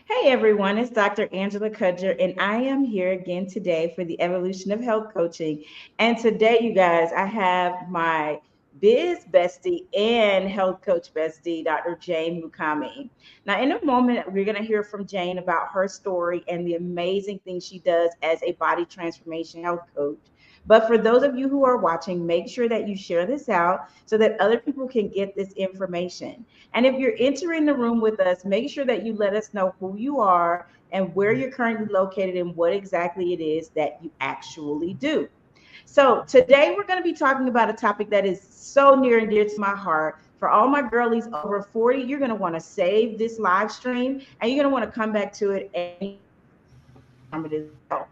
Hey everyone, it's Dr. Angela Kudger, and I am here again today for the Evolution of Health Coaching. And today, you guys, I have my biz bestie and health coach bestie, Dr. Jane Mukami. Now, in a moment, we're going to hear from Jane about her story and the amazing things she does as a body transformation health coach. But for those of you who are watching, make sure that you share this out so that other people can get this information. And if you're entering the room with us, make sure that you let us know who you are and where you're currently located and what exactly it is that you actually do. So, today we're going to be talking about a topic that is so near and dear to my heart. For all my girlies over 40, you're going to want to save this live stream and you're going to want to come back to it anytime it as well.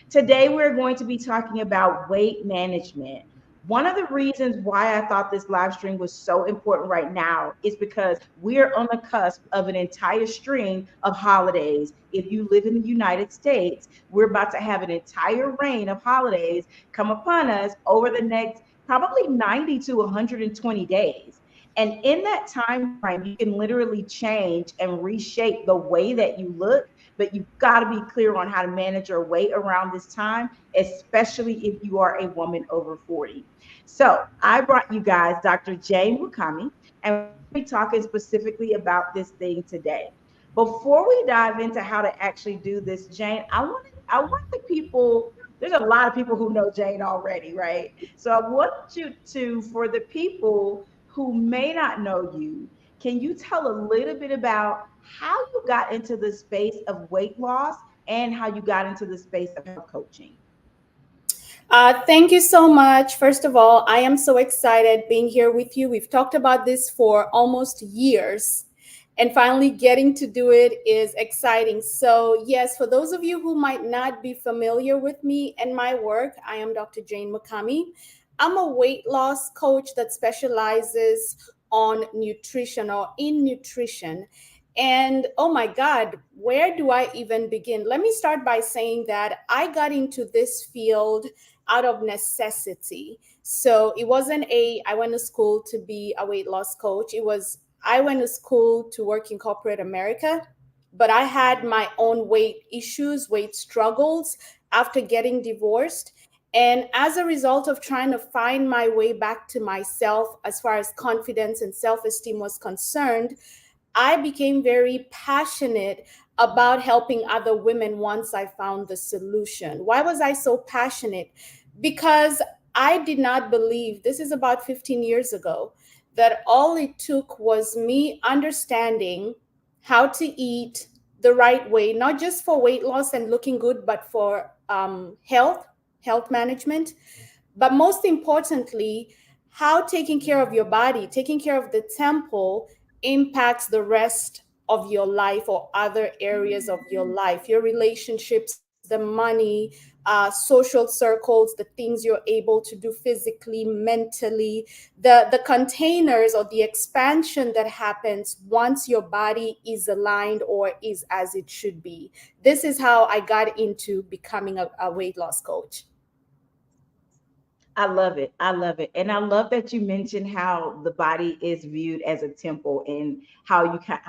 Today, we're going to be talking about weight management. One of the reasons why I thought this live stream was so important right now is because we're on the cusp of an entire string of holidays. If you live in the United States, we're about to have an entire reign of holidays come upon us over the next probably 90 to 120 days. And in that time frame, you can literally change and reshape the way that you look, but you've got to be clear on how to manage your weight around this time, especially if you are a woman over 40. So I brought you guys Dr. Jane Mukami, and we're going to be talking specifically about this thing today. Before we dive into how to actually do this, Jane, I want the people. There's a lot of people who know Jane already, right? So I want you to, for the people who may not know you, can you tell a little bit about how you got into the space of weight loss and how you got into the space of health coaching? Thank you so much. First of all, I am so excited being here with you. We've talked about this for almost years, and finally getting to do it is exciting. So, yes, for those of you who might not be familiar with me and my work, I am Dr. Jane Mukami. I'm a weight loss coach that specializes on nutrition or in nutrition. And oh my God, where do I even begin? Let me start by saying that I got into this field out of necessity. So it wasn't I went to school to be a weight loss coach. It was, I went to school to work in corporate America, but I had my own weight issues, weight struggles after getting divorced. And as a result of trying to find my way back to myself, as far as confidence and self esteem was concerned, I became very passionate about helping other women once I found the solution. Why was I so passionate? Because I did not believe, this is about 15 years ago, that all it took was me understanding how to eat the right way, not just for weight loss and looking good, but for health management. But most importantly, how taking care of your body, taking care of the temple impacts the rest of your life or other areas of your life, your relationships, the money, social circles, the things you're able to do physically, mentally, the containers or the expansion that happens once your body is aligned or is as it should be. This is how I got into becoming a weight loss coach. I love it. I love it. And I love that you mentioned how the body is viewed as a temple and how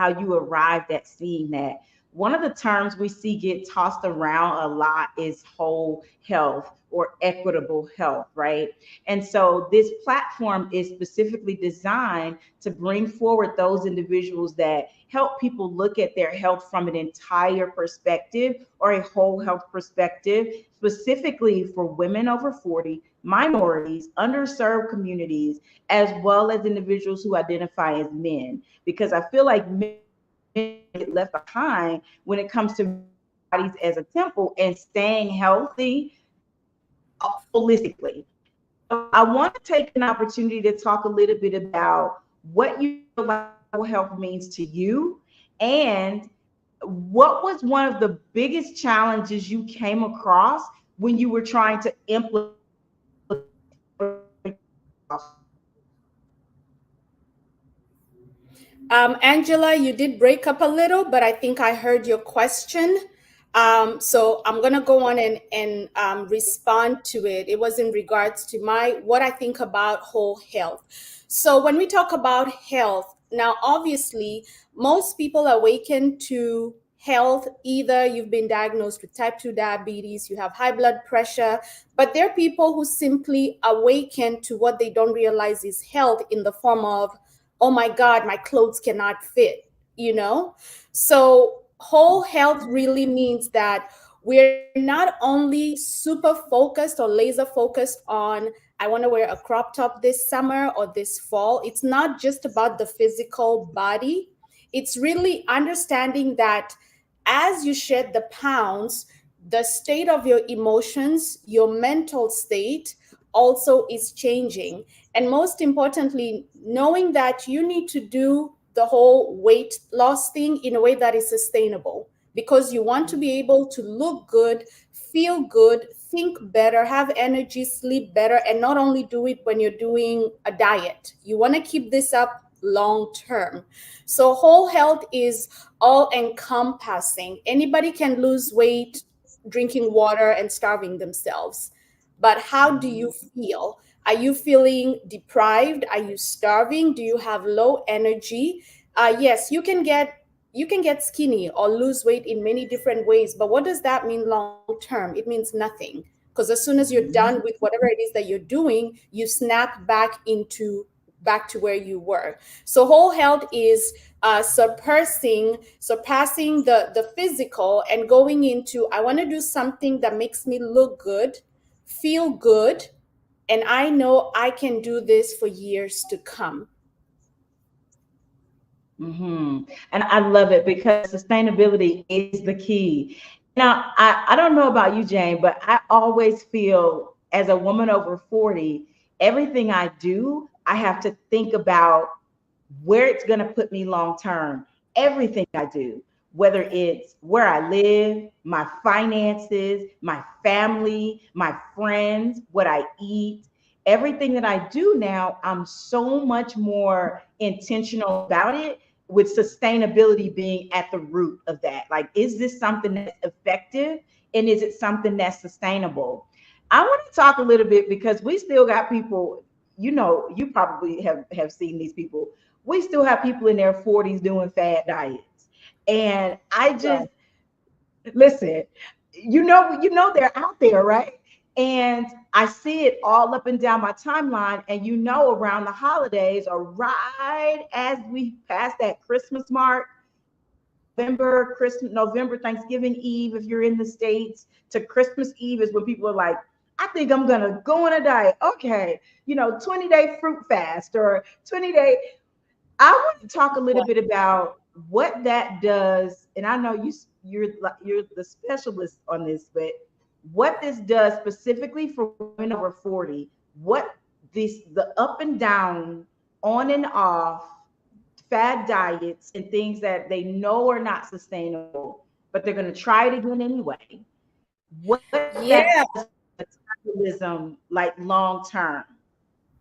you arrived at seeing that. One of the terms we see get tossed around a lot is whole health or equitable health, right? And so this platform is specifically designed to bring forward those individuals that help people look at their health from an entire perspective or a whole health perspective, specifically for women over 40, minorities, underserved communities, as well as individuals who identify as men. Because I feel like men get left behind when it comes to bodies as a temple and staying healthy holistically. So I want to take an opportunity to talk a little bit about what you feel like health means to you and what was one of the biggest challenges you came across when you were trying to implement. Angela, you did break up a little, but I think I heard your question. So I'm gonna go on and respond to it. It was in regards to what I think about whole health. So when we talk about health, now obviously most people awaken to health. Either you've been diagnosed with type 2 diabetes, you have high blood pressure, but there are people who simply awaken to what they don't realize is health in the form of, oh my God, my clothes cannot fit, you know? So, whole health really means that we're not only super focused or laser focused on, I want to wear a crop top this summer or this fall. It's not just about the physical body, it's really understanding that as you shed the pounds, the state of your emotions, your mental state also is changing. And most importantly, knowing that you need to do the whole weight loss thing in a way that is sustainable, because you want to be able to look good, feel good, think better, have energy, sleep better, and not only do it when you're doing a diet. You want to keep this up long term. So, whole health is all encompassing. Anybody can lose weight drinking water and starving themselves. But how do you feel? Are you feeling deprived? Are you starving? Do you have low energy? Yes, you can get skinny or lose weight in many different ways, but what does that mean long term? It means nothing, because as soon as you're done with whatever it is that you're doing, you snap back to where you were. So whole health is surpassing the physical and going into, I want to do something that makes me look good, feel good, and I know I can do this for years to come. And I love it because sustainability is the key. Now, I don't know about you, Jane, but I always feel as a woman over 40, everything I do, I have to think about where it's going to put me long term. Everything I do, whether it's where I live, my finances, my family, my friends, what I eat, everything that I do now, I'm so much more intentional about it, with sustainability being at the root of that. Like, is this something that's effective, and is it something that's sustainable? I want to talk a little bit because we still got people, you probably have seen these people. We still have people in their 40s doing fad diets. And I just, Right. listen, they're out there, right? And I see it all up and down my timeline. And around the holidays, or right as we pass that Christmas mark, November, Thanksgiving Eve, if you're in the States, to Christmas Eve is when people are like, I think I'm gonna go on a diet. Okay, 20-day fruit fast or 20-day. I want to talk a little bit about what that does, and I know you're the specialist on this, but what this does specifically for women over 40, what the up and down, on and off fad diets and things that they know are not sustainable, but they're going to try it again anyway. What that Yeah. does for metabolism, like long term.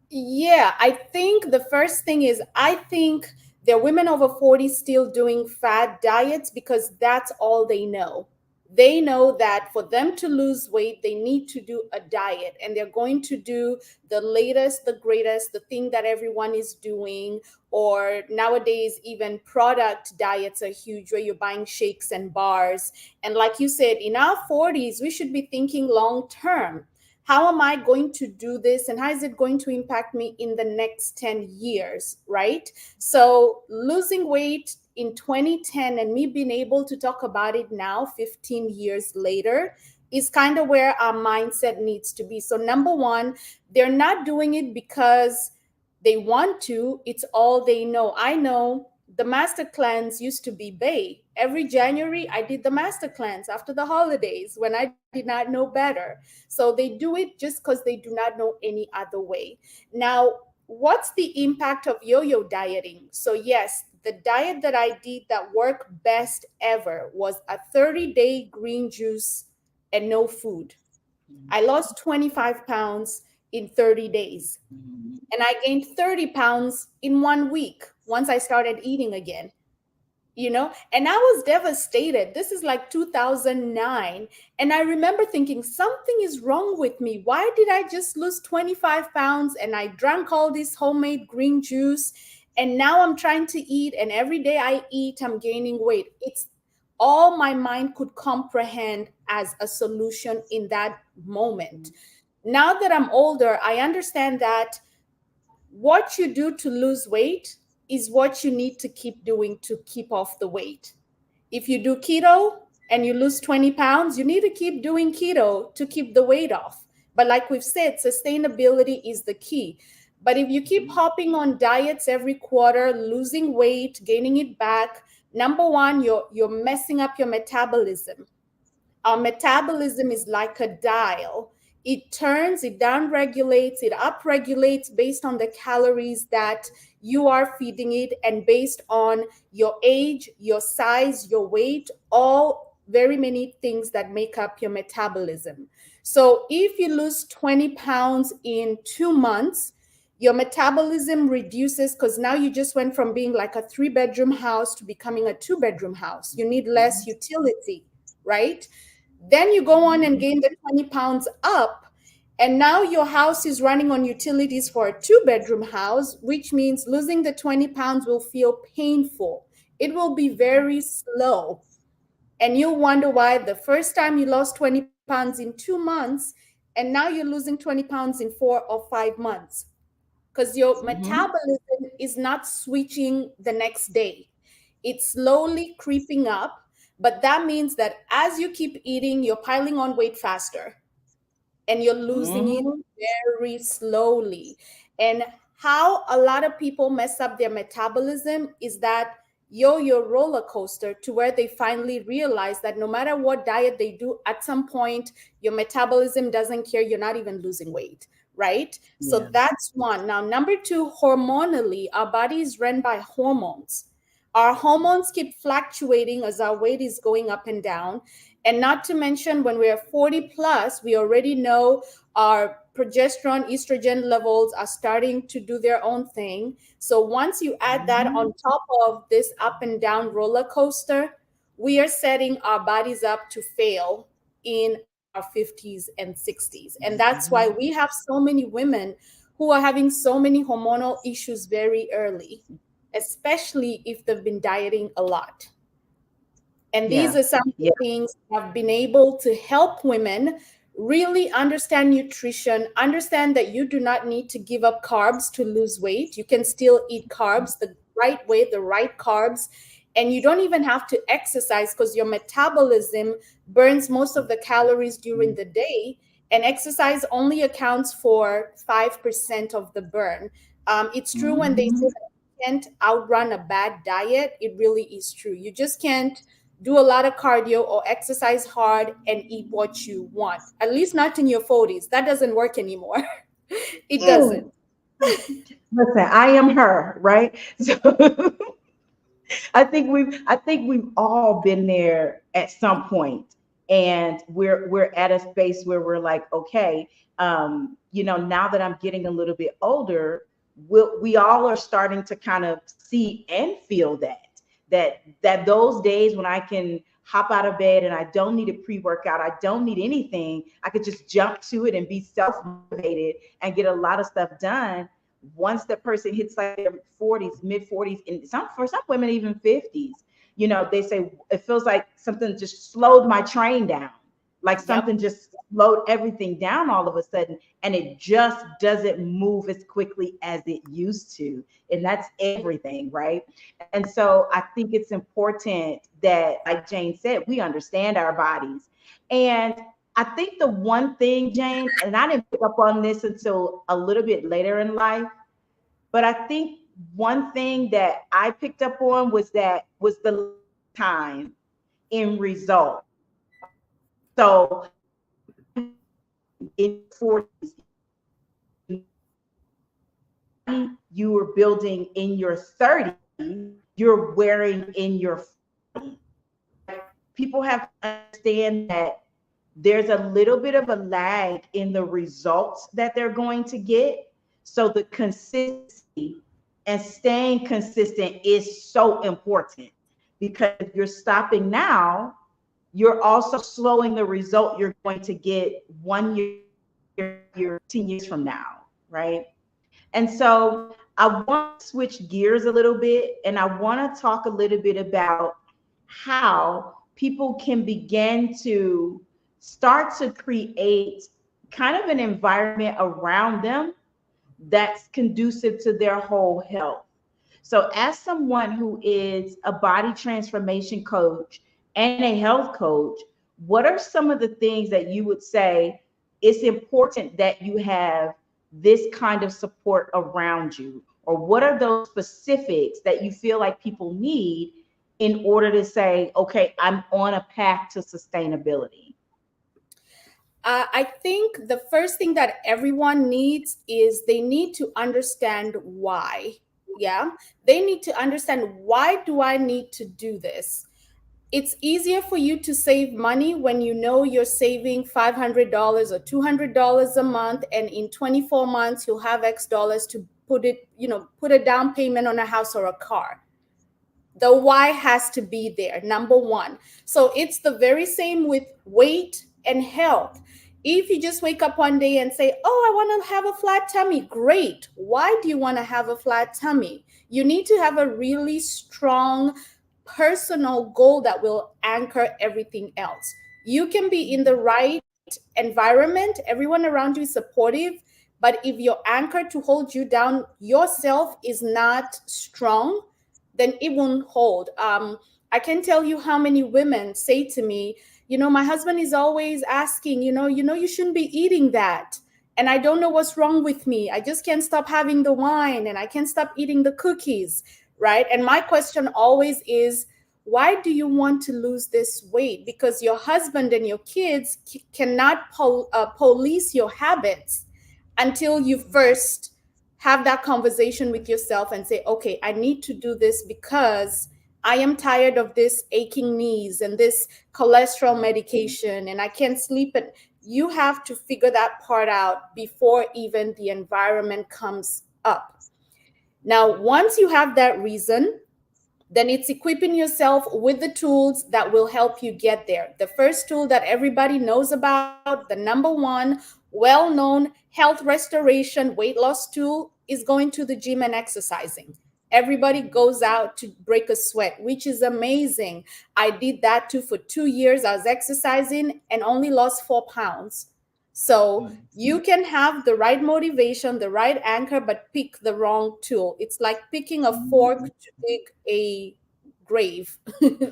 Yeah, I think the first thing is, I think there are women over 40 still doing fad diets because that's all they know. They know that for them to lose weight, they need to do a diet, and they're going to do the latest, the greatest, the thing that everyone is doing. Or nowadays, even product diets are huge, where you're buying shakes and bars. And like you said, in our 40s, we should be thinking long term. How am I going to do this, and how is it going to impact me in the next 10 years, right? So losing weight in 2010 and me being able to talk about it now 15 years later is kind of where our mindset needs to be. So number one, they're not doing it because they want to, it's all they know. I know the master cleanse used to be Bay. Every January, I did the master cleanse after the holidays when I did not know better. So they do it just because they do not know any other way. Now, what's the impact of yo yo dieting? So, yes, the diet that I did that worked best ever was a 30-day green juice and no food. I lost 25 pounds in 30 days, and I gained 30 pounds in 1 week once I started eating again. And I was devastated. This is like 2009. And I remember thinking, something is wrong with me. Why did I just lose 25 pounds? And I drank all this homemade green juice. And now I'm trying to eat. And every day I eat, I'm gaining weight. It's all my mind could comprehend as a solution in that moment. Now that I'm older, I understand that what you do to lose weight is what you need to keep doing to keep off the weight. If you do keto and you lose 20 pounds, you need to keep doing keto to keep the weight off. But like we've said, sustainability is the key. But if you keep hopping on diets every quarter, losing weight, gaining it back, number one, you're messing up your metabolism. Our metabolism is like a dial. It turns, it down regulates, it up regulates based on the calories that you are feeding it and based on your age, your size, your weight, all very many things that make up your metabolism. So if you lose 20 pounds in 2 months, your metabolism reduces because now you just went from being like a 3 bedroom house to becoming a 2 bedroom house. You need less utility, right? Then you go on and gain the 20 pounds up. And now your house is running on utilities for a 2 bedroom house, which means losing the 20 pounds will feel painful. It will be very slow. And you'll wonder why the first time you lost 20 pounds in 2 months, and now you're losing 20 pounds in 4 or 5 months because your Mm-hmm. metabolism is not switching the next day. It's slowly creeping up, but that means that as you keep eating, you're piling on weight faster and you're losing it Mm-hmm. very slowly. And how a lot of people mess up their metabolism is that yo roller coaster to where they finally realize that no matter what diet they do, at some point, your metabolism doesn't care. You're not even losing weight, right? So Yeah. that's one. Now, number two, hormonally, our body is run by hormones. Our hormones keep fluctuating as our weight is going up and down. And not to mention, when we are 40 plus, we already know our progesterone, estrogen levels are starting to do their own thing. So once you add that Mm-hmm. on top of this up and down roller coaster, we are setting our bodies up to fail in our 50s and 60s. And that's why we have so many women who are having so many hormonal issues very early, especially if they've been dieting a lot. And these Yeah. are some of the Yeah. things that have been able to help women really understand nutrition, understand that you do not need to give up carbs to lose weight. You can still eat carbs the right way, the right carbs. And you don't even have to exercise because your metabolism burns most of the calories during the day. And exercise only accounts for 5% of the burn. It's true when they say Mm-hmm. that you can't outrun a bad diet. It really is true. You just can't do a lot of cardio or exercise hard and eat what you want. At least not in your 40s. That doesn't work anymore. It doesn't. Ew. Listen, I am her, right? So I think we've all been there at some point, and we're at a space where we're like, okay, now that I'm getting a little bit older, we all are starting to kind of see and feel that those days when I can hop out of bed and I don't need a pre-workout, I don't need anything, I could just jump to it and be self-motivated and get a lot of stuff done. Once the person hits like their 40s, mid 40s, and for some women even 50s, they say it feels like something just slowed my train down, like Yep. something just slowed everything down all of a sudden, and it just doesn't move as quickly as it used to. And that's everything, right? And so I think it's important that, like Jane said, we understand our bodies. And I think the one thing, Jane, and I didn't pick up on this until a little bit later in life, but I think one thing that I picked up on was the lag time in results. So body in your 40s, body you were building in your 30s, you're wearing in your 40s. Like, people have to understand that there's a little bit of a lag in the results that they're going to get. So the consistency and staying consistent is so important, because if you're stopping now, you're also slowing the result you're going to get 1 year, 10 years from now, right? And so I want to switch gears a little bit, and I want to talk a little bit about how people can begin to start to create kind of an environment around them that's conducive to their whole health. So, as someone who is a body transformation coach and a health coach, what are some of the things that you would say it's important that you have this kind of support around you? Or what are those specifics that you feel like people need in order to say, okay, I'm on a path to sustainability? I think the first thing that everyone needs is they need to understand why. Yeah. They need to understand, why do I need to do this? It's easier for you to save money when you know you're saving $500 or $200 a month, and in 24 months you'll have X dollars to put a down payment on a house or a car. The why has to be there, number one. So it's the very same with weight and health. If you just wake up one day and say, oh, I want to have a flat tummy, great. Why do you want to have a flat tummy? You need to have a really strong personal goal that will anchor everything else. You can be in the right environment, everyone around you is supportive, but if your anchor to hold you down yourself is not strong, then it won't hold. I can tell you how many women say to me, my husband is always asking, you shouldn't be eating that. And I don't know what's wrong with me. I just can't stop having the wine and I can't stop eating the cookies, right? And my question always is, why do you want to lose this weight? Because your husband and your kids cannot police your habits until you first have that conversation with yourself and say, okay, I need to do this because I am tired of this aching knees and this cholesterol medication and I can't sleep. And you have to figure that part out before even the environment comes up. Now, once you have that reason, then it's equipping yourself with the tools that will help you get there. The first tool that everybody knows about, the number one well-known health restoration weight loss tool, is going to the gym and exercising. Everybody goes out to break a sweat, which is amazing. I did that too for 2 years. I was exercising and only lost 4 pounds. So you can have the right motivation, the right anchor, but pick the wrong tool. It's like picking a fork to dig a grave,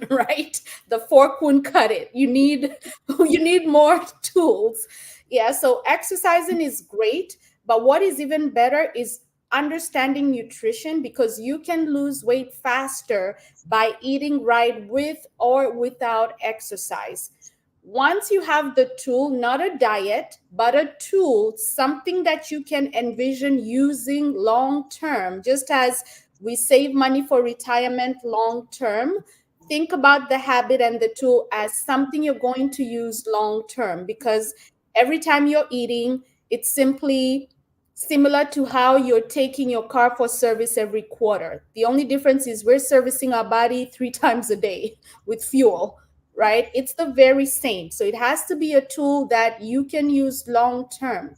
right? The fork won't cut it. You need more tools. Yeah, so exercising is great, but what is even better is understanding nutrition, because you can lose weight faster by eating right with or without exercise. Once you have the tool, not a diet, but a tool, something that you can envision using long term, just as we save money for retirement long term, think about the habit and the tool as something you're going to use long term, because every time you're eating, it's simply similar to how you're taking your car for service every quarter. The only difference is we're servicing our body 3 times a day with fuel, right? It's the very same. So it has to be a tool that you can use long term.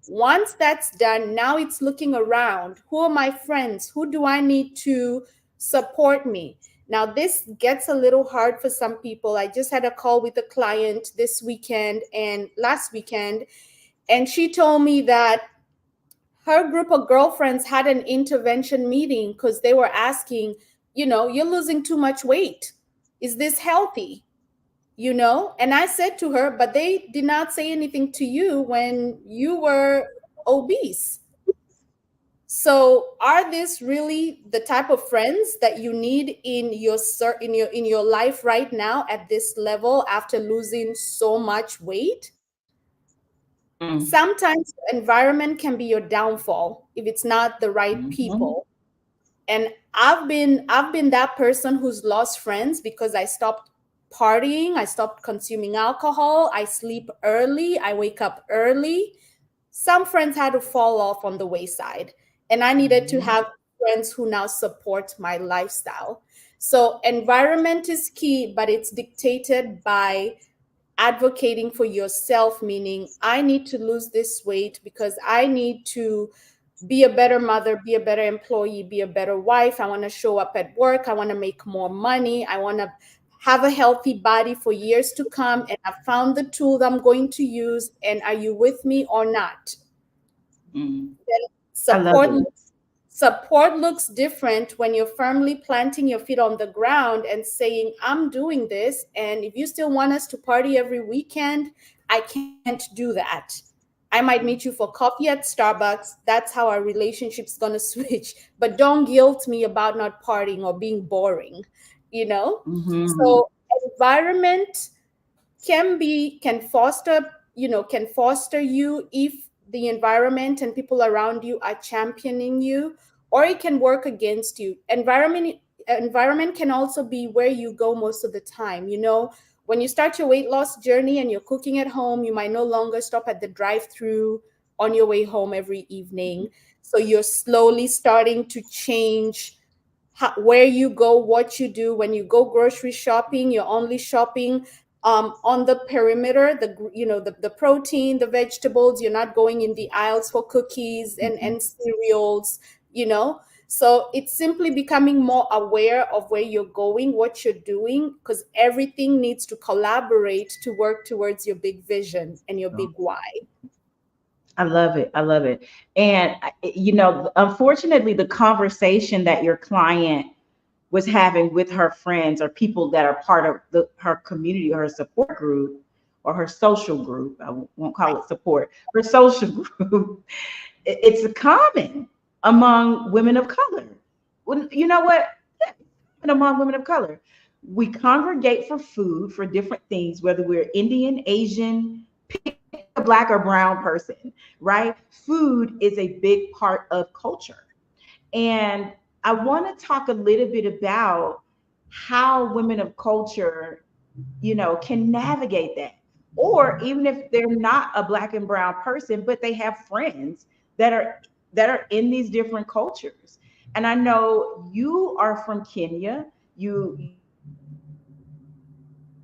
Once that's done, now it's looking around. Who are my friends? Who do I need to support me? Now, this gets a little hard for some people. I just had a call with a client this weekend and last weekend, and she told me that her group of girlfriends had an intervention meeting because they were asking, you're losing too much weight. Is this healthy? And I said to her, but they did not say anything to you when you were obese. So are these really the type of friends that you need in your life right now at this level after losing so much weight? Mm. Sometimes the environment can be your downfall if it's not the right Mhm. people. And I've been that person who's lost friends because I stopped partying, I stopped consuming alcohol, I sleep early, I wake up early. Some friends had to fall off on the wayside, and I needed to Mhm. have friends who now support my lifestyle. So environment is key, but it's dictated by advocating for yourself, meaning I need to lose this weight because I need to be a better mother, be a better employee, be a better wife. I want to show up at work. I want to make more money. I want to have a healthy body for years to come, and I found the tool I'm going to use, and are you with me or not? Mm. Then I love support it. support looks different when you're firmly planting your feet on the ground and saying, I'm doing this, and if you still want us to party every weekend, I can't do that. I might meet you for coffee at Starbucks. That's how our relationship's going to switch. But don't guilt me about not partying or being boring, you know? Hmm. So, environment can foster you if the environment and people around you are championing you, or it can work against you. Environment can also be where you go most of the time. When you start your weight loss journey and you're cooking at home, you might no longer stop at the drive through on your way home every evening. So you're slowly starting to change where you go, what you do. When you go grocery shopping, you're only shopping on the perimeter, the protein, the vegetables. You're not going in the aisles for cookies and cereals. So it's simply becoming more aware of where you're going, what you're doing, because everything needs to collaborate to work towards your big vision and your big why. I love it. I love it. And, unfortunately, the conversation that your client was having with her friends or people that are part of her community or her support group or her social group, I won't call Right. it support, her social group, it's common among women of color. Well, you know what? Yeah, among women of color, we congregate for food for different things, whether we're Indian, Asian, pick a black or brown person, right? Food is a big part of culture. And I want to talk a little bit about how women of culture, can navigate that. Or even if they're not a black and brown person, but they have friends that are in these different cultures. And I know you are from Kenya. You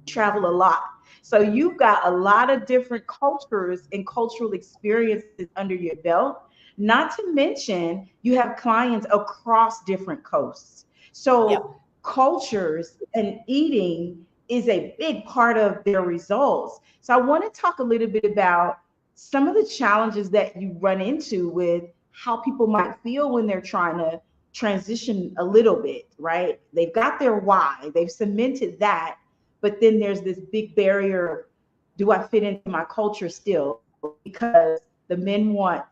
travel a lot. So you've got a lot of different cultures and cultural experiences under your belt. Not to mention, you have clients across different coasts. So cultures Yep. and eating is a big part of their results. So I want to talk a little bit about some of the challenges that you run into with how people might feel when they're trying to transition a little bit, right? They've got their why, they've cemented that, but then there's this big barrier of, do I fit into my culture still? Because the men want,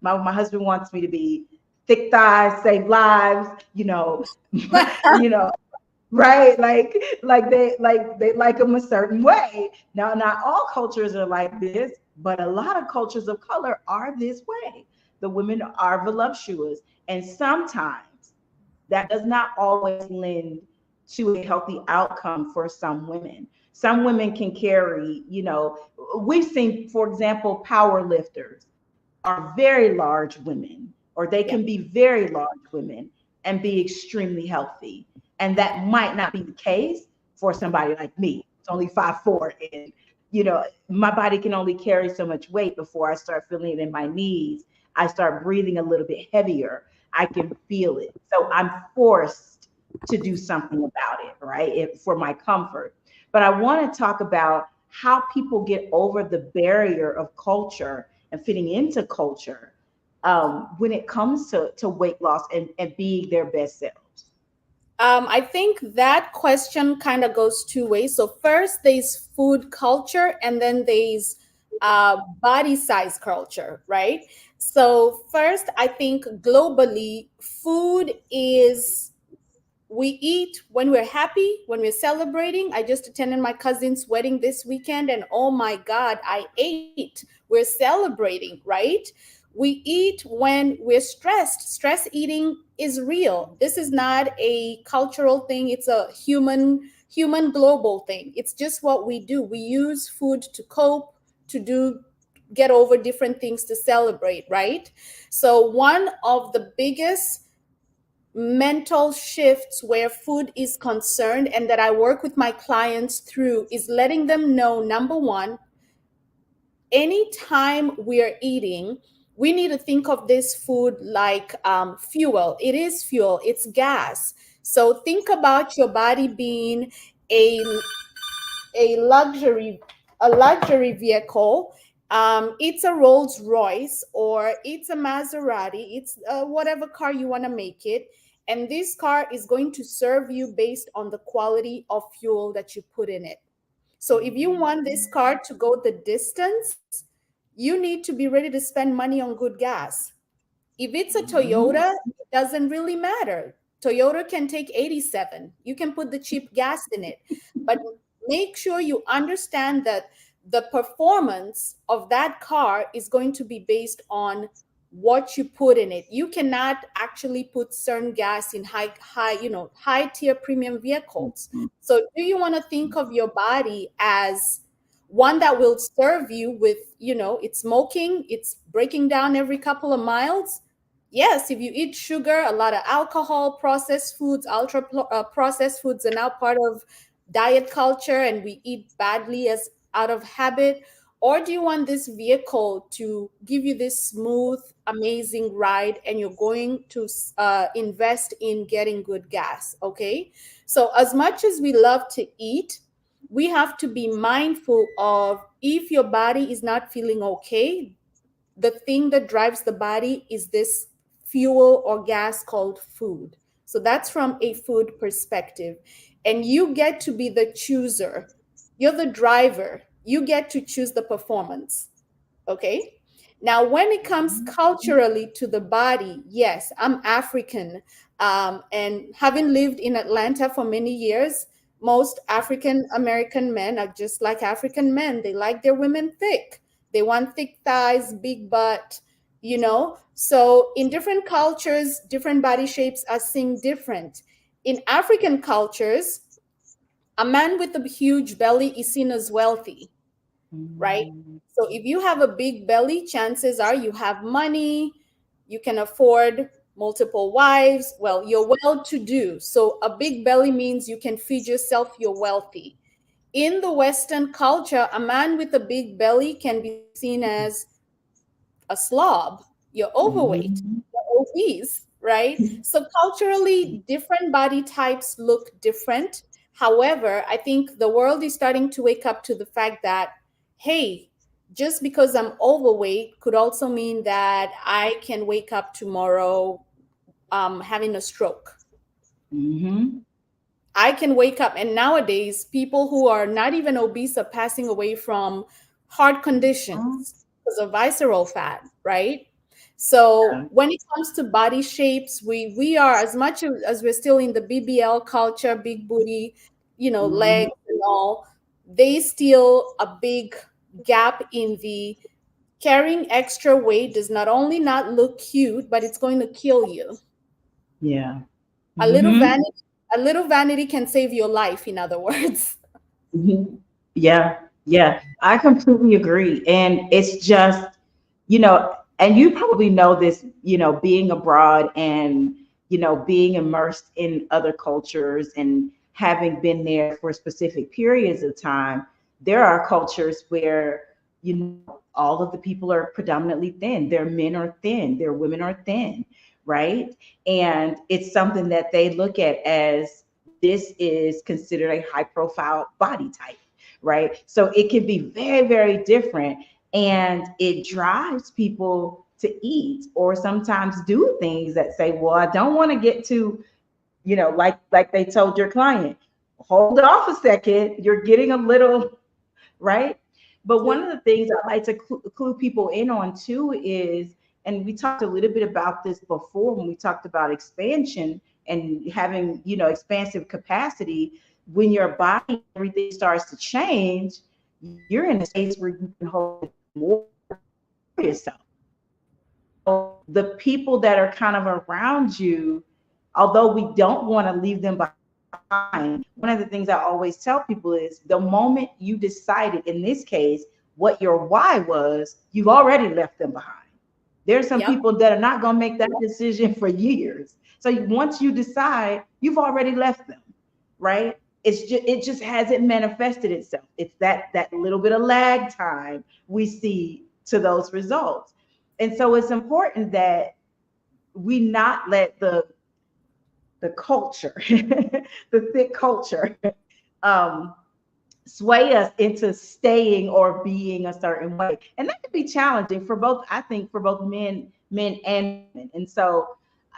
my husband wants me to be thick thighs, save lives, you know, right? Like they like them a certain way. Now, not all cultures are like this, but a lot of cultures of color are this way. The women are voluptuous, and sometimes that does not always lend to a healthy outcome for some women. Some women can carry, we've seen, for example, power lifters are very large women, or they Yeah. can be very large women and be extremely healthy. And that might not be the case for somebody like me. It's only 5'4", and my body can only carry so much weight before I start feeling it in my knees. I start breathing a little bit heavier. I can feel it. So I'm forced to do something about it, right? For my comfort. But I want to talk about how people get over the barrier of culture and fitting into culture when it comes to weight loss and being their best selves. I think that question kind of goes two ways. So first, there's food culture, and then there's body size culture, right? So first, I think globally, food is we eat when we're happy, when we're celebrating. I just attended my cousin's wedding this weekend, and oh my God, I ate. We're celebrating, right? We eat when we're stressed. Stress eating is real. This is not a cultural thing, it's a human global thing. It's just what we do. We use food to cope, to do get over different things, to celebrate, right? So one of the biggest mental shifts where food is concerned and that I work with my clients through is letting them know, number one, anytime we're eating, we need to think of this food like fuel. It is fuel, it's gas. So think about your body being a a luxury a luxury vehicle. It's a Rolls Royce or it's a Maserati. It's whatever car you want to make it. And this car is going to serve you based on the quality of fuel that you put in it. So if you want this car to go the distance, you need to be ready to spend money on good gas. If it's a Mhm. Toyota, it doesn't really matter. Toyota can take 87. You can put the cheap gas in it. But make sure you understand that the performance of that car is going to be based on what you put in it. You cannot actually put certain gas in high tier premium vehicles. Mhm. So do you want to think of your body as one that will serve you with, it's smoking, it's breaking down every couple of miles? Yes, if you eat sugar, a lot of alcohol, processed foods, processed foods are now part of diet culture and we eat badly as out of habit. Or do you want this vehicle to give you this smooth, amazing ride and you're going to invest in getting good gas? Okay. So, as much as we love to eat, we have to be mindful of if your body is not feeling okay, the thing that drives the body is this fuel or gas called food. So that's from a food perspective. And you get to be the chooser. You're the driver. You get to choose the performance. Okay. Now, when it comes culturally to the body, yes, I'm African. And having lived in Atlanta for many years, most African American men are just like African men. They like their women thick. They want thick thighs, big butt, So in different cultures, different body shapes are seen different. In African cultures, a man with a huge belly is seen as wealthy, right? Mhm. So if you have a big belly, chances are you have money, you can afford multiple wives. Well, you're well to do. So a big belly means you can feed yourself, you're wealthy. In the Western culture, a man with a big belly can be seen as a slob, you're overweight, Mhm. you're obese, right? So culturally, different body types look different. However, I think the world is starting to wake up to the fact that, hey, just because I'm overweight could also mean that I can wake up tomorrow having a stroke. Mhm. I can wake up, and nowadays, people who are not even obese are passing away from heart Mhm. conditions because of visceral fat, right? So when it comes to body shapes, we are, as much as we're still in the BBL culture, big booty, Mhm. legs and all, they still a big gap in the carrying extra weight does not only not look cute, but it's going to kill you. Yeah. A little Mhm. vanity, a little vanity can save your life, in other words. Mhm. Yeah, yeah, I completely agree. And it's just, and you probably know this, being abroad and, being immersed in other cultures and having been there for specific periods of time, there are cultures where, all of the people are predominantly thin. Their men are thin, their women are thin, right? And it's something that they look at as this is considered a high profile body type, right? So it can be very, very different. And it drives people to eat or sometimes do things that say, well, I don't want to get to, like they told your client, hold off a second. You're getting a little, right? But one of the things I like to clue people in on too is, and we talked a little bit about this before when we talked about expansion and having, expansive capacity. When your body and everything starts to change, you're in a space where you can hold more for yourself. So the people that are kind of around you, although we don't want to leave them behind, one of the things I always tell people is the moment you decided, in this case, what your why was, you've already left them behind. There's some Yep. people that are not going to make that decision for years. So once you decide, you've already left them, right? It just hasn't manifested itself. It's that little bit of lag time we see to those results. And so it's important that we not let the culture, the thick culture, um, sway us into staying or being a certain way, and that can be challenging for both. I think for both men and women. And so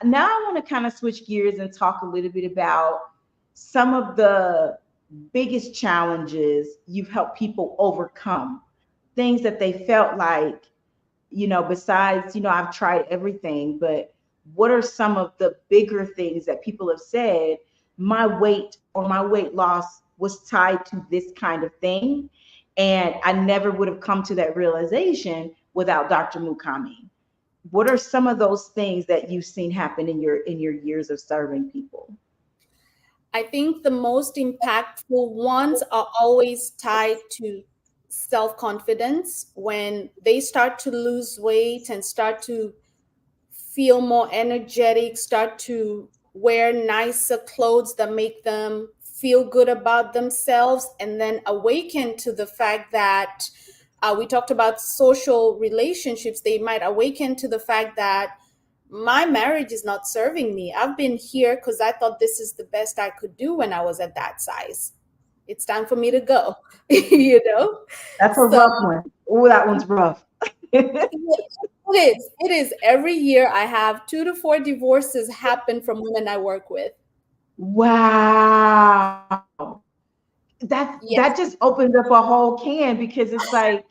now I want to kind of switch gears and talk a little bit about some of the biggest challenges you've helped people overcome, things that they felt like, besides, I've tried everything, but what are some of the bigger things that people have said, my weight or my weight loss was tied to this kind of thing? And I never would have come to that realization without Dr. Mukami. What are some of those things that you've seen happen in your years of serving people? I think the most impactful ones are always tied to self confidence. When they start to lose weight and start to feel more energetic, start to wear nicer clothes that make them feel good about themselves, and then awaken to the fact that we talked about social relationships. They might awaken to the fact that my marriage is not serving me. I've been here because I thought this is the best I could do when I was at that size. It's time for me to go, you know? That's a So rough one. Oh, that one's rough. it is. It is. Every year I have 2 to 4 divorces happen from women I work with. Wow. That Yes. just opens up a whole can, because it's like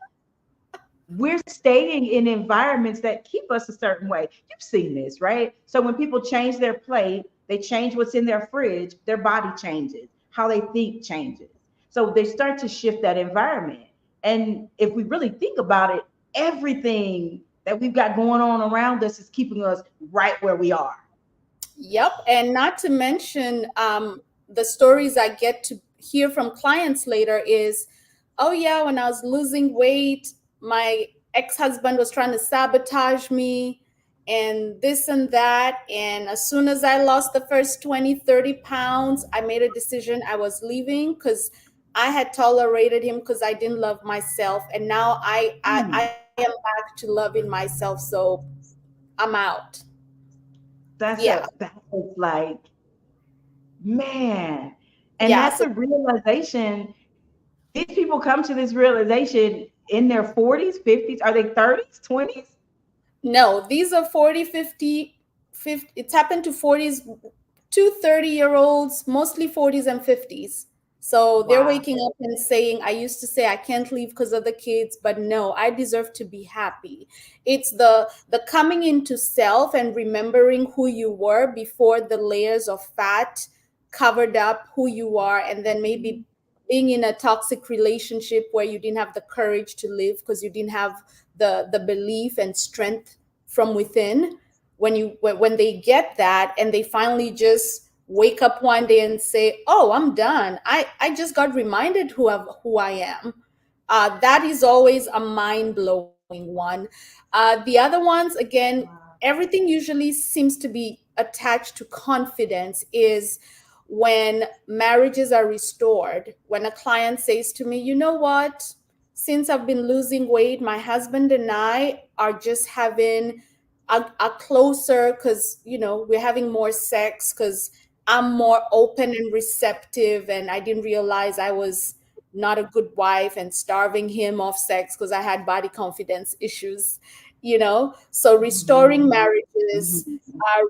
we're staying in environments that keep us a certain way. You've seen this, right? So when people change their plate, they change what's in their fridge, their body changes, how they think changes. So they start to shift that environment. And if we really think about it, everything that we've got going on around us is keeping us right where we are. Yep. And not to mention the stories I get to hear from clients later is, oh, yeah, when I was losing weight, my ex husband was trying to sabotage me and this and that. And as soon as I lost the first 20, 30 pounds, I made a decision I was leaving because I had tolerated him because I didn't love myself. And now I Hmm. am back to loving myself. So I'm out. Yeah. That's like, man. And Yeah. that's So a realization. These people come to this realization in their 40s, 50s. Are they 30s, 20s? no, these are 40, 50, 50. It's happened to 40s, two 30-year olds, mostly 40s and 50s. So they're Wow. waking up and saying, I used to say I can't leave because of the kids, but no, I deserve to be happy. It's the coming into self and remembering who you were before the layers of fat covered up who you are, and then maybe being in a toxic relationship where you didn't have the courage to live because you didn't have the belief and strength from within. When they get that and they finally just wake up one day and say, oh, I'm done, I just got reminded who I am. That is always a mind-blowing one. The other ones, again, Wow. everything usually seems to be attached to confidence, is when marriages are restored, when a client says to me, you know what, since I've been losing weight, my husband and I are just having a closer, because we're having more sex because I'm more open and receptive, and I didn't realize I was not a good wife and starving him of sex because I had body confidence issues. So restoring Mhm. marriages, Mhm.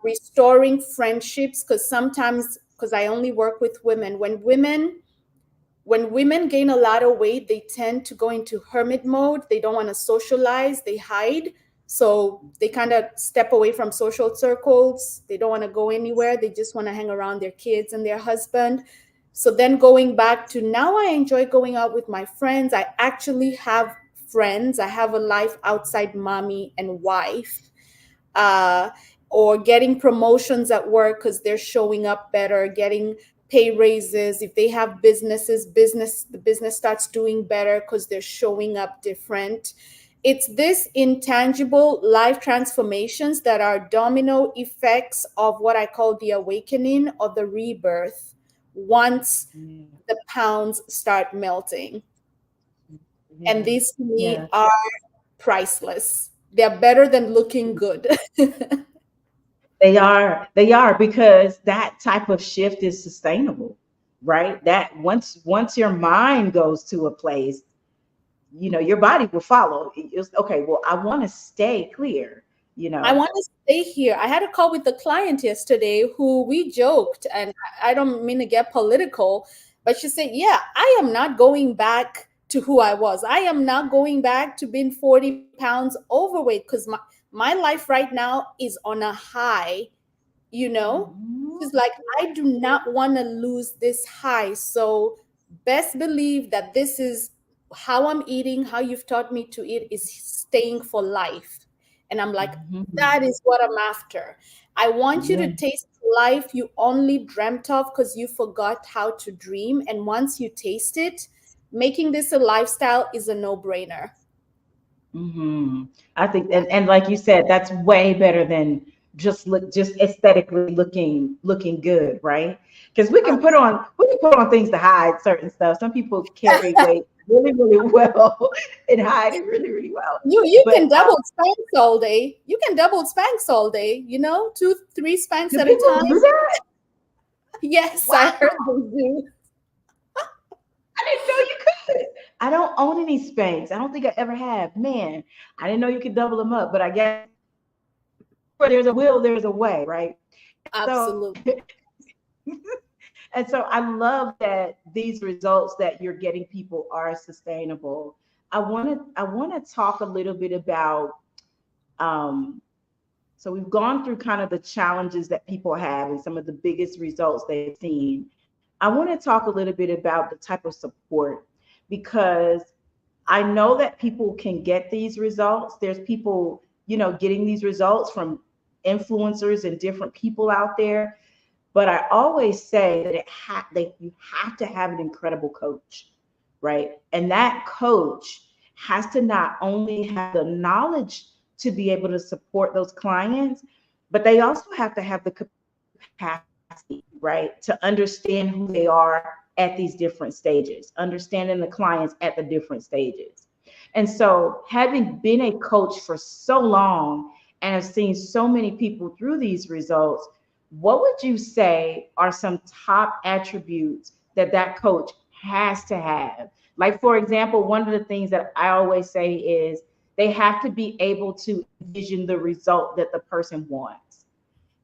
restoring friendships, because sometimes, because I only work with women, when women gain a lot of weight, they tend to go into hermit mode. They don't want to socialize, they hide. So they kind of step away from social circles. They don't want to go anywhere. They just want to hang around their kids and their husband. So then going back to, now I enjoy going out with my friends. I actually have friends. I have a life outside mommy and wife. uh, or getting promotions at work because they're showing up better, getting pay raises. If they have the business starts doing better because they're showing up different. It's this intangible life transformations that are domino effects of what I call the awakening or the rebirth once Yeah. the pounds start melting. And Yeah. these to me Yeah. are priceless. They're better than looking good. They are. They are, because that type of shift is sustainable. right? That once your mind goes to a place, your body will follow. It's okay. Well, I want to stay clear. You I know. want to stay here. I had a call with the client yesterday who we joked, and I don't mean to get political, but she said, yeah, I am not going back to who I was. I am not going back to being 40 pounds overweight because my life right now is on a high, you know? Mhm. She's like, I do not want to lose this high. So best believe that this is how I'm eating, how you've taught me to eat is staying for life. And I'm like, that Mhm. is what I'm after. I want you to Yeah. taste life you only dreamt of because you forgot how to dream. And once you taste it, making this a lifestyle is a no-brainer. Hmm. I think, and like you said, that's way better than just aesthetically looking good, right? Because we can put on things to hide certain stuff. Some people carry weight really really well and hide it really really well. You But can double Spanx all day. You can double Spanx all day, you know, two, three Spanx do at a people time. do that? Yes, I Wow, heard they do. I didn't know you could. I don't own any Spanx. I don't think I ever have. Man, I didn't know you could double them up. But I guess where there's a will, there's a way, right? So Absolutely. and so I love that these results that you're getting people are sustainable. I want to talk a little bit about um so we've gone through kind of the challenges that people have and some of the biggest results they've seen. I want to talk a little bit about the type of support because I know that people can get these results. There's people, getting these results from influencers and different people out there. But I always say that that you have to have an incredible coach, right? And that coach has to not only have the knowledge to be able to support those clients, but they also have to have the capacity, right, to understand who they are at these different stages, understanding the clients at the different stages. And so, having been a coach for so long and have seen so many people through these results, what would you say are some top attributes that coach has to have? Like, for example, one of the things that I always say is they have to be able to envision the result that the person wants.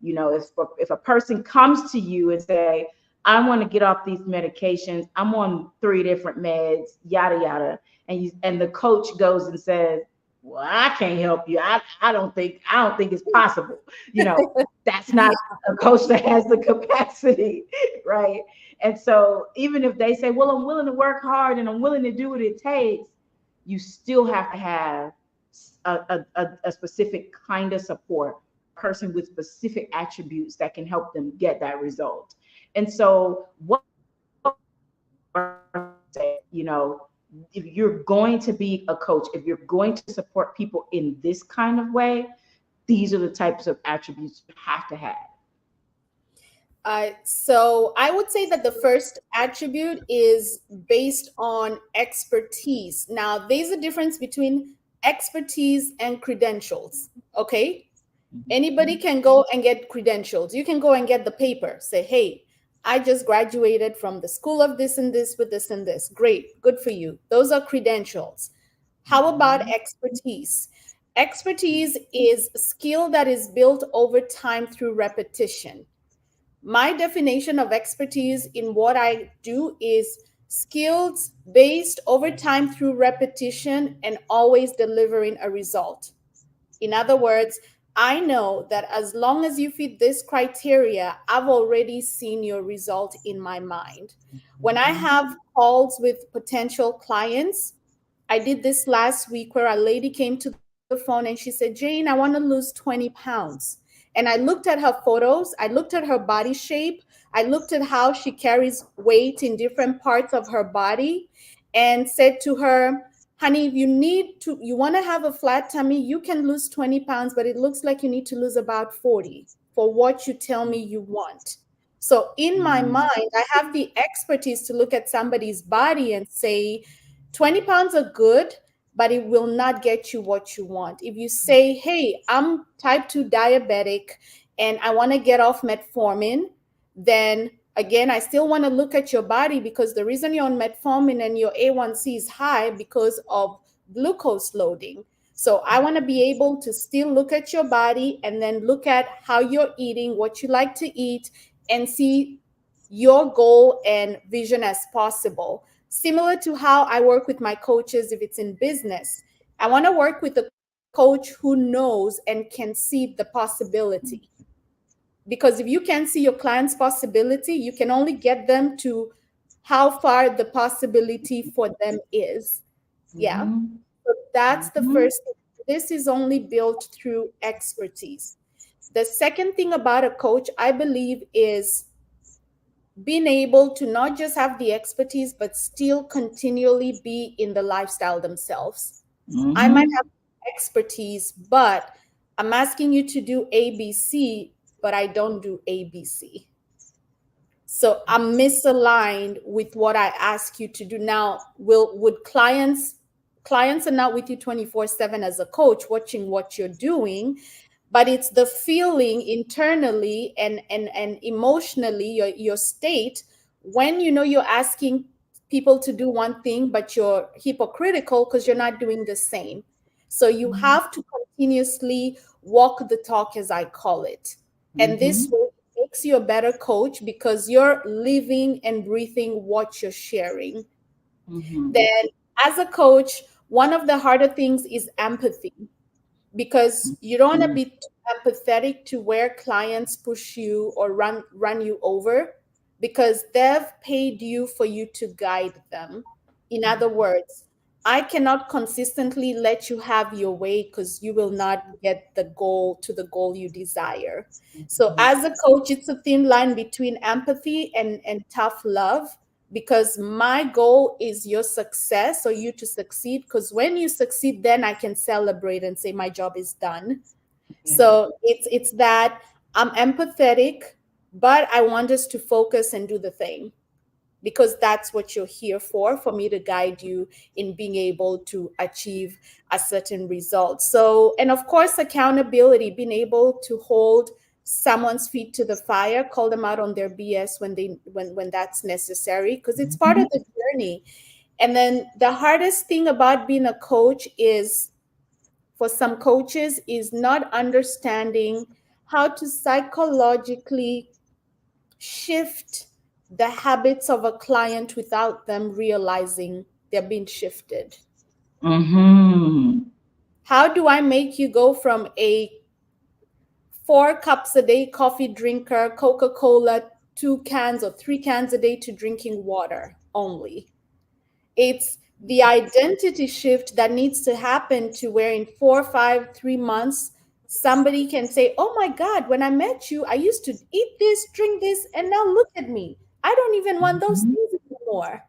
If a person comes to you and say, I want to get off these medications, I'm on 3 different meds, yada yada, and the coach goes and says, well, I can't help you. I don't think it's possible. That's not Yeah. a coach that has the capacity, right? And so even if they say, well, I'm willing to work hard and I'm willing to do what it takes, you still have to have a specific kind of support, a person with specific attributes that can help them get that result. And so what say, if you're going to be a coach, if you're going to support people in this kind of way, these are the types of attributes you have to have. So I would say that the first attribute is based on expertise. Now, there's a difference between expertise and credentials. Okay. Anybody can go and get credentials. You can go and get the paper. Say, hey, I just graduated from the school of this and this with this and this. Great. Good for you. Those are credentials. How about Mhm. expertise? Expertise is skill that is built over time through repetition. My definition of expertise in what I do is skills based over time through repetition and always delivering a result. In other words, I know that as long as you fit this criteria, I've already seen your result in my mind. When I Mhm. have calls with potential clients, I did this last week where a lady came to the phone and she said, Jane, I want to lose 20 pounds. And I looked at her photos, I looked at her body shape, I looked at how she carries weight in different parts of her body, and said to her, honey, if you want to have a flat tummy, you can lose 20 pounds, but it looks like you need to lose about 40 for what you tell me you want. So in my Mhm. mind, I have the expertise to look at somebody's body and say, 20 pounds are good, but it will not get you what you want. If you say, hey, I'm type 2 diabetic and I want to get off metformin, then Again, I still want to look at your body, because the reason you're on metformin and your A1C is high because of glucose loading. So I want to be able to still look at your body and then look at how you're eating, what you like to eat, and see your goal and vision as possible. Similar to how I work with my coaches if it's in business. I want to work with a coach who knows and can see the possibility, because if you can't see your client's possibility, you can only get them to how far the possibility for them is. Yeah. Mm-hmm. So that's the Mm-hmm. first thing. This is only built through expertise. The second thing about a coach, I believe, is being able to not just have the expertise, but still continually be in the lifestyle themselves. I might Mm-hmm. have expertise, but I'm asking you to do ABC, but I don't do ABC. So I'm misaligned with what I ask you to do. Now, would clients are not with you 24/7 as a coach watching what you're doing, but it's the feeling internally and emotionally, your state, when you know you're asking people to do one thing but you're hypocritical because you're not doing the same. So you have to continuously walk the talk, as I call it. And this Mm-hmm. way it makes you a better coach because you're living and breathing what you're sharing. Mm-hmm. Then, as a coach, one of the harder things is empathy, because you don't want to Mm-hmm. be too empathetic to where clients push you or run you over, because they've paid you for you to guide them. In other words, I cannot consistently let you have your way, because you will not get the goal you desire. So as a coach, it's a thin line between empathy and tough love, because my goal is your success or you to succeed, because when you succeed, then I can celebrate and say my job is done. Yeah. So it's that I'm empathetic, but I want us to focus and do the thing, because that's what you're here for me to guide you in being able to achieve a certain result. So, and of course, accountability, being able to hold someone's feet to the fire, call them out on their BS when that's necessary, because it's part Mm-hmm. of the journey. And then the hardest thing about being a coach is, for some coaches, is not understanding how to psychologically shift the habits of a client without them realizing they're being shifted. Mm-hmm. How do I make you go from a 4 cups a day coffee drinker, Coca Cola, 2 cans or 3 cans a day, to drinking water only? It's the identity shift that needs to happen, to where in 4, 5, 3 months, somebody can say, oh my God, when I met you, I used to eat this, drink this, and now look at me. I don't even want those Mm-hmm. things anymore.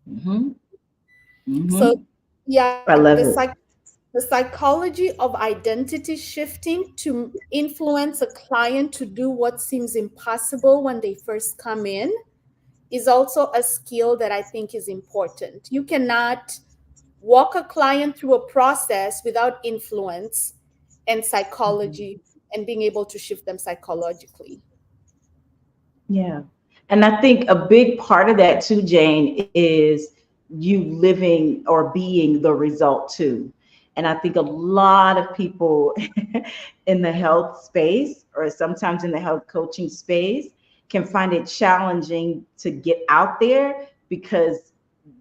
Mm-hmm. So, Mm-hmm. yeah, I love it. the psychology of identity shifting to influence a client to do what seems impossible when they first come in is also a skill that I think is important. You cannot walk a client through a process without influence and psychology and being able to shift them psychologically. Yeah. And I think a big part of that too, Jane, is you living or being the result too. And I think a lot of people in the health space or sometimes in the health coaching space can find it challenging to get out there because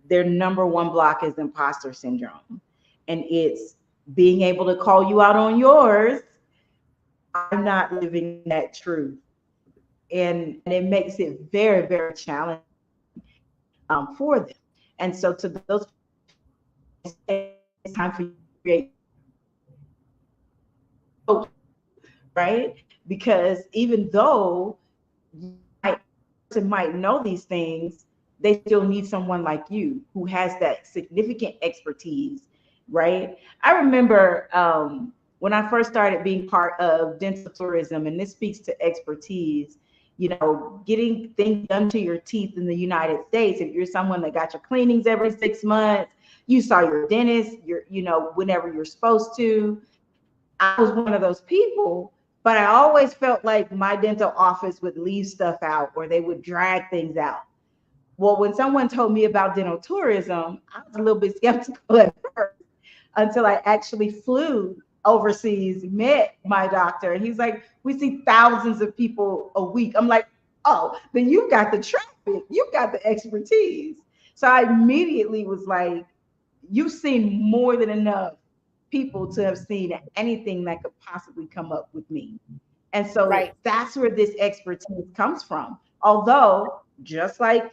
their number one block is imposter syndrome. And it's being able to call you out on yours. I'm not living that truth, and it makes it very, very challenging for them. And so to those people who are listening, it's time for you to create your own coach too, right? Because even though that person might know these things, they still need someone like you who has that significant expertise, right? I remember when I first started being part of dental tourism, and this speaks to expertise. Getting things done to your teeth in the United States. If you're someone that got your cleanings every 6 months, you saw your dentist, whenever you're supposed to. I was one of those people. But I always felt like my dental office would leave stuff out or they would drag things out. Well, when someone told me about dental tourism, I was a little bit skeptical at first until I actually flew overseas, met my doctor, and he's like, "We see thousands of people a week." I'm like, "Oh, then you've got the traffic, you've got the expertise." So I immediately was like, "You've seen more than enough people to have seen anything that could possibly come up with me." And so Right. that's where this expertise comes from. Although, just like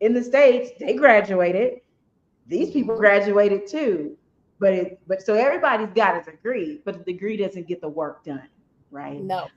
in the States, they graduated, these people graduated too. But so everybody's got a degree, but the degree doesn't get the work done, right? No.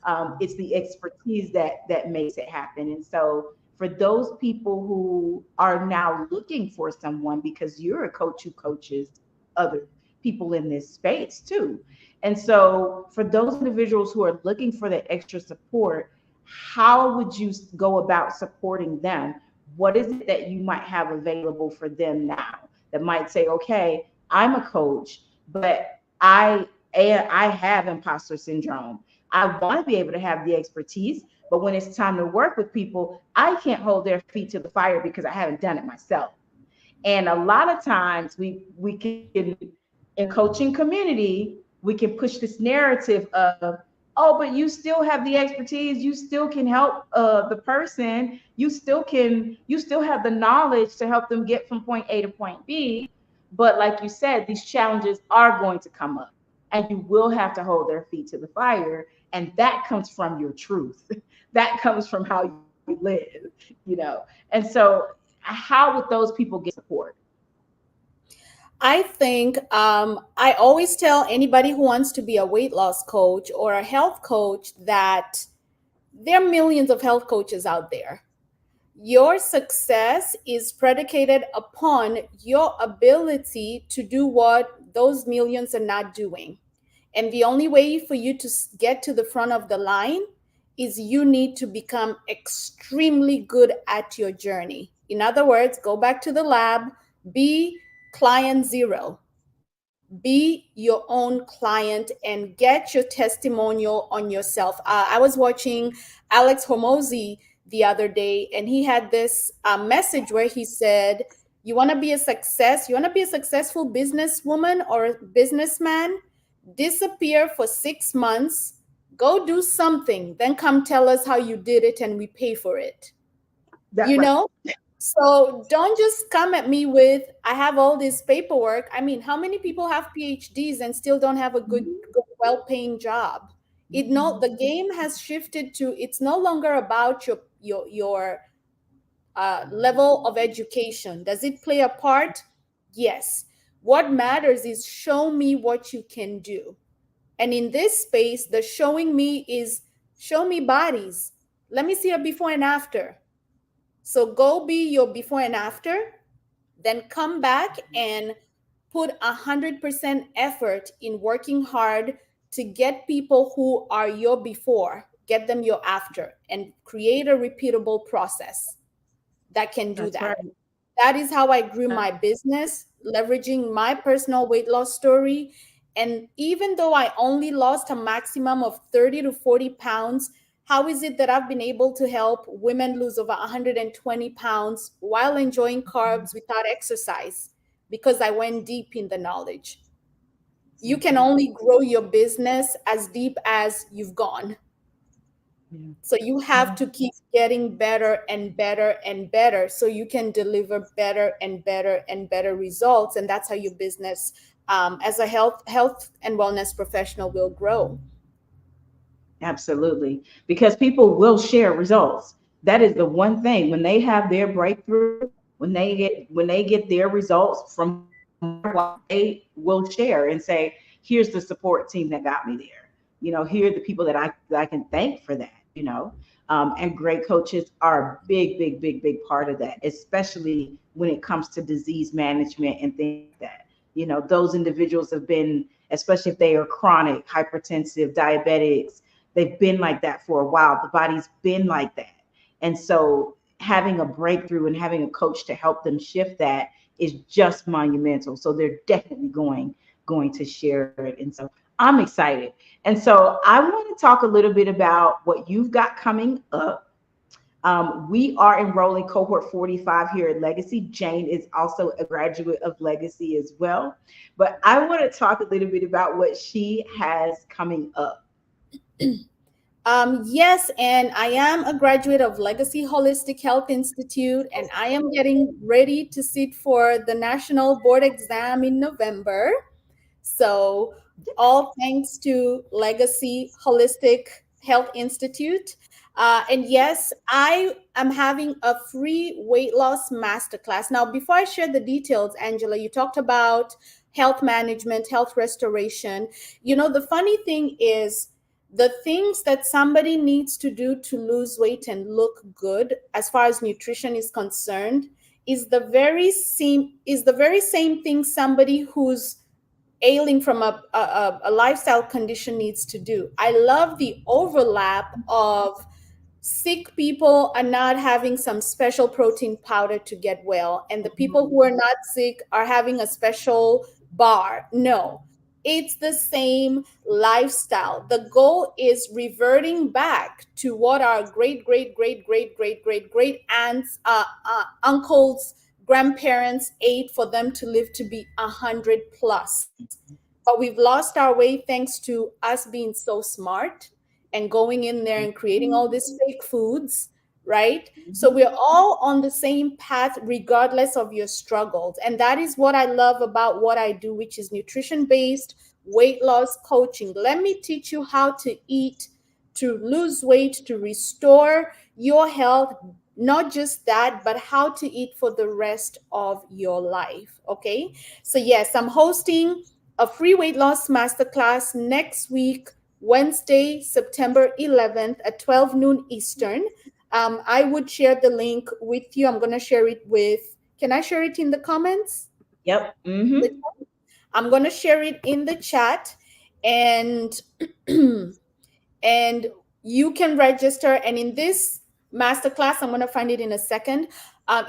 It's the expertise that makes it happen. And so for those people who are now looking for someone, because you're a coach who coaches other people in this space too. And so for those individuals who are looking for the extra support, how would you go about supporting them? What is it that you might have available for them now that might say, okay, I'm a coach, but I have imposter syndrome. I want to be able to have the expertise, but when it's time to work with people, I can't hold their feet to the fire because I haven't done it myself. And a lot of times we can, in coaching community, we can push this narrative of, oh, but you still have the expertise, you still can help the person, you still have the knowledge to help them get from point A to point B. But like you said, these challenges are going to come up and you will have to hold their feet to the fire. And that comes from your truth. That comes from how you live. And so how would those people get support? I think I always tell anybody who wants to be a weight loss coach or a health coach that there are millions of health coaches out there. Your success is predicated upon your ability to do what those millions are not doing. And the only way for you to get to the front of the line is you need to become extremely good at your journey. In other words, go back to the lab, be client zero, be your own client, and get your testimonial on yourself. I was watching Alex Hormozy the other day, and he had this message where he said, you want to be a success, you want to be a successful businesswoman or a businessman, disappear for 6 months, go do something, then come tell us how you did it and we pay for it. That You right. know, so don't just come at me with, I have all this paperwork. I mean, how many people have PhDs and still don't have a good well-paying job? The game has shifted to, it's no longer about your level of education. Does it play a part? Yes. What matters is show me what you can do. And in this space, the showing me is show me bodies. Let me see a before and after. So go be your before and after, then come back and put 100% effort in working hard to get people who are your before, get them your after, and create a repeatable process that can do That's that. right. That is how I grew my business, leveraging my personal weight loss story. And even though I only lost a maximum of 30 to 40 pounds, how is it that I've been able to help women lose over 120 pounds while enjoying carbs without exercise? Because I went deep in the knowledge. You can Mhm. only grow your business as deep as you've gone. Yeah. So you have Yeah. to keep getting better and better and better so you can deliver better and better and better results. And that's how your business, as a health and wellness professional, will grow. Absolutely. Because people will share results. That is the one thing. When they have their breakthrough, when they get their results from whoever they're watching, they will share and say, here's the support team that got me there. Here are the people that I can thank for that. And great coaches are a big, big, big, big part of that, especially when it comes to disease management and things like that. Those individuals have been, especially if they are chronic, hypertensive, diabetics, they've been like that for a while. The body's been like that. And so having a breakthrough and having a coach to help them shift that is just monumental. So they're definitely going to share it. And so I'm excited. And so I want to talk a little bit about what you've got coming up. We are enrolling cohort 45 here at Legacy. Jane is also a graduate of Legacy as well. But I want to talk a little bit about what she has coming up. Yes, and I am a graduate of Legacy Holistic Health Institute, and I am getting ready to sit for the national board exam in November. So, all thanks to Legacy Holistic Health Institute. And yes, I am having a free weight loss masterclass. Now, before I share the details, Angela, you talked about health management, health restoration. You know, the funny thing is, the things that somebody needs to do to lose weight and look good, as far as nutrition is concerned, is the very same thing somebody who's ailing from a lifestyle condition needs to do. I love the overlap of sick people are not having some special protein powder to get well, and the people who are not sick are having a special bar. No, it's the same lifestyle. The goal is reverting back to what our great, great, great, great, great, great, great aunts, uncles, grandparents ate for them to live to be 100 plus. But we've lost our way thanks to us being so smart and going in there and creating all these fake foods, right? So we're all on the same path regardless of your struggles. And that is what I love about what I do, which is nutrition based weight loss coaching. Let me teach you how to eat to lose weight, to restore your health. Not just that, but how to eat for the rest of your life. Okay. So, yes, I'm hosting a free weight loss masterclass next week, Wednesday, September 11th at 12 noon Eastern. I would share the link with you. I'm going to share it with, can I share it in the comments? Yep. I'm going to share it in the chat, and and you can register. And in this masterclass, I'm going to find it in a second.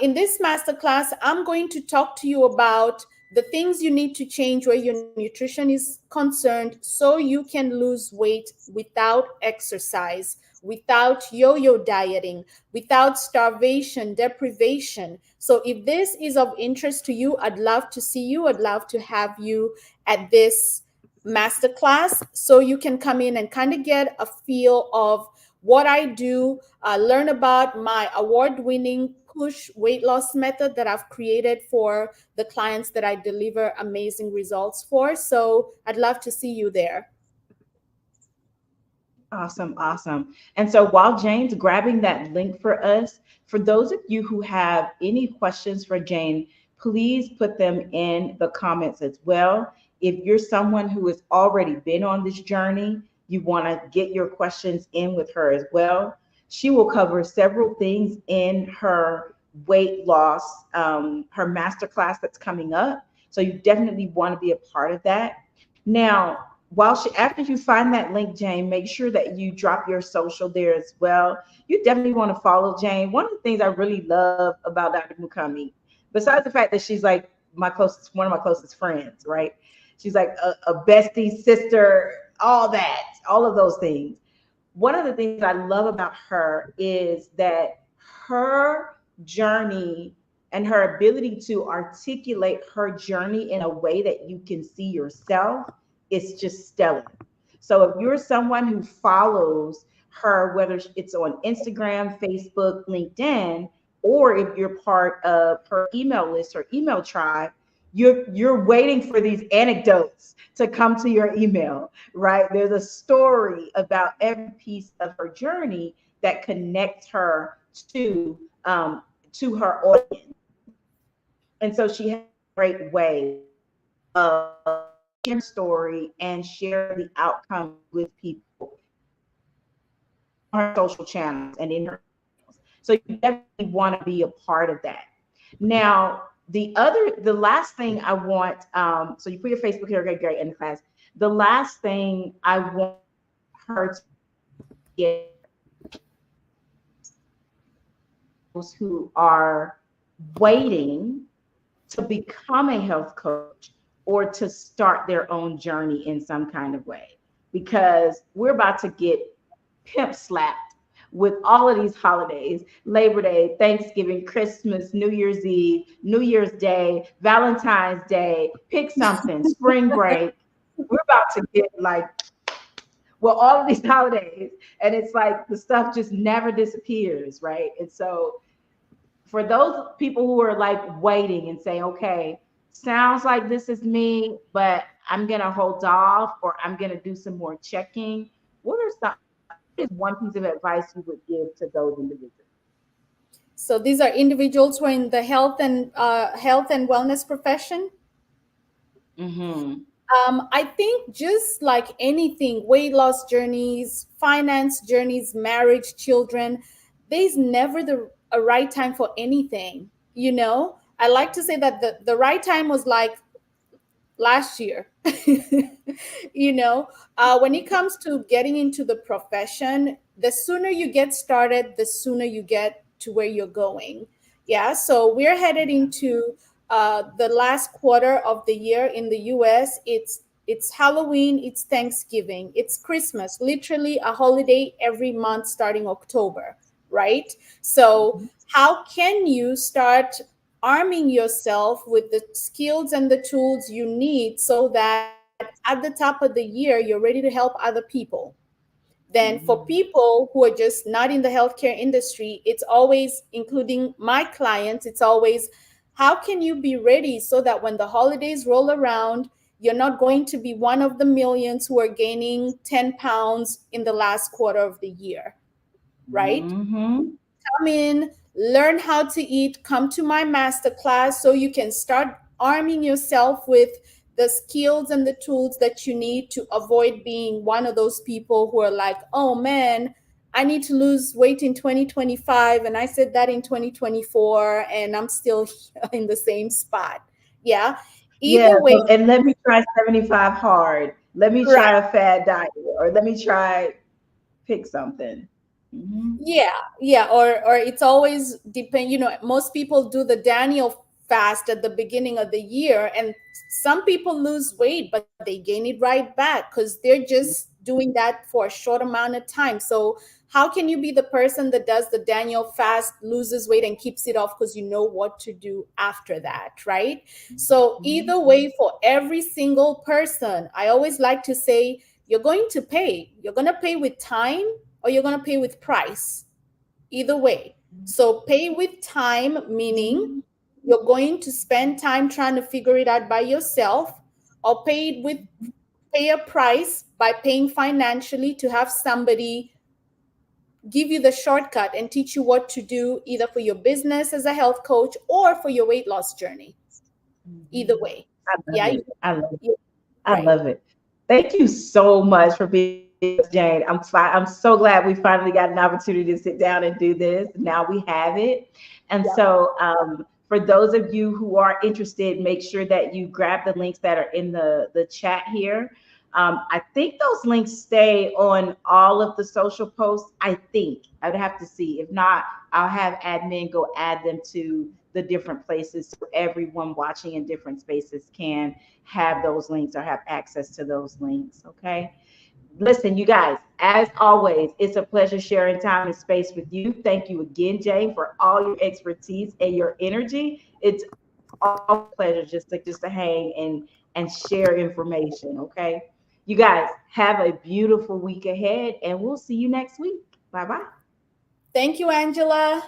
In this masterclass, I'm going to talk to you about the things you need to change where your nutrition is concerned so you can lose weight without exercise, without yo-yo dieting, without starvation, deprivation. So if this is of interest to you, I'd love to see you. I'd love to have you at this masterclass so you can come in and kind of get a feel of what I do, learn about my award winning push weight loss method that I've created for the clients that I deliver amazing results for. So I'd love to see you there. Awesome, awesome. And so while Jane's grabbing that link for us, for those of you who have any questions for Jane, please put them in the comments as well. If you're someone who has already been on this journey, you want to get your questions in with her as well. She will cover several things in her weight loss, her masterclass that's coming up. So you definitely want to be a part of that. Now, while she after you find that link, Jane, make sure that you drop your social there as well. You definitely want to follow Jane. One of the things I really love about Dr. Mukami, besides the fact that she's like one of my closest friends, right? She's like a bestie, sister, all that, all of those things. One of the things I love about her is that her journey and her ability to articulate her journey in a way that you can see yourself is just stellar. So if you're someone who follows her, whether it's on Instagram, Facebook, LinkedIn, or if you're part of her email list or email tribe, you're waiting for these anecdotes to come to your email, right? There's a story about every piece of her journey that connects her to her audience. And so she has a great way of sharing her story and share the outcomes with people on her social channels and in her emails. So you definitely want to be a part of that. Now, the last thing I want, so you put your Facebook here, okay, great, in the class. The last thing I want her to get those who are waiting to become a health coach or to start their own journey in some kind of way, because we're about to get pimp slapped with all of these holidays: Labor Day, Thanksgiving, Christmas, New Year's Eve, New Year's Day, Valentine's Day, pick something, spring break. We're about to get like, well, all of these holidays. And it's like the stuff just never disappears, right? And so for those people who are like waiting and saying, okay, sounds like this is me, but I'm gonna hold off, or I'm gonna do some more checking. What is one piece of advice you would give to those individuals? So these are individuals who are in the health and wellness profession. Mm-hmm. I think just like anything, weight loss journeys, finance journeys, marriage, children, there's never a right time for anything. I like to say that the right time was like last year. you know when it comes to getting into the profession, the sooner you get started, the sooner you get to where you're going. Yeah, so we're headed into the last quarter of the year in the US. It's Halloween, it's Thanksgiving, it's Christmas, literally a holiday every month starting October, right? So how can you start arming yourself with the skills and the tools you need so that at the top of the year you're ready to help other people? Then for Mm-hmm. people who are just not in the healthcare industry, it's always, including my clients, it's always, how can you be ready so that when the holidays roll around, you're not going to be one of the millions who are gaining 10 pounds in the last quarter of the year, right? Mm-hmm. Come in, learn how to eat, come to my masterclass so you can start arming yourself with the skills and the tools that you need to avoid being one of those people who are like, oh man, I need to lose weight in 2025. And I said that in 2024 and I'm still in the same spot. Yeah. Yeah. Either way, So, and let me try 75 hard. Let me right. try a fad diet, or let me try pick something. Mm-hmm. Yeah, yeah, or it's always depend. Most people do the Daniel fast at the beginning of the year, and some people lose weight, but they gain it right back because they're just doing that for a short amount of time. So how can you be the person that does the Daniel fast, loses weight, and keeps it off because you know what to do after that, right? So either Mm-hmm. way, for every single person, I always like to say you're going to pay. You're going to pay with time or you're going to pay with price. Either way. So pay with time, meaning you're going to spend time trying to figure it out by yourself, or pay a price by paying financially to have somebody give you the shortcut and teach you what to do, either for your business as a health coach or for your weight loss journey. Either Mm-hmm. way. I love Yeah, it. I love it. I right. love it. Thank you so much for being with us, Jane. I'm so glad we finally got an opportunity to sit down and do this. Now we have it. And Yeah. so for those of you who are interested, make sure that you grab the links that are in the chat here. I think those links stay on all of the social posts. I think I would have to see. If not, I'll have admin go add them to the different places so everyone watching in different spaces can have those links or have access to those links. Okay. Listen, you guys, as always, it's a pleasure sharing time and space with you. Thank you again, Jane, for all your expertise and your energy. It's always a pleasure just to hang and share information. Okay. You guys have a beautiful week ahead, and we'll see you next week. Bye bye. Thank you, Angela.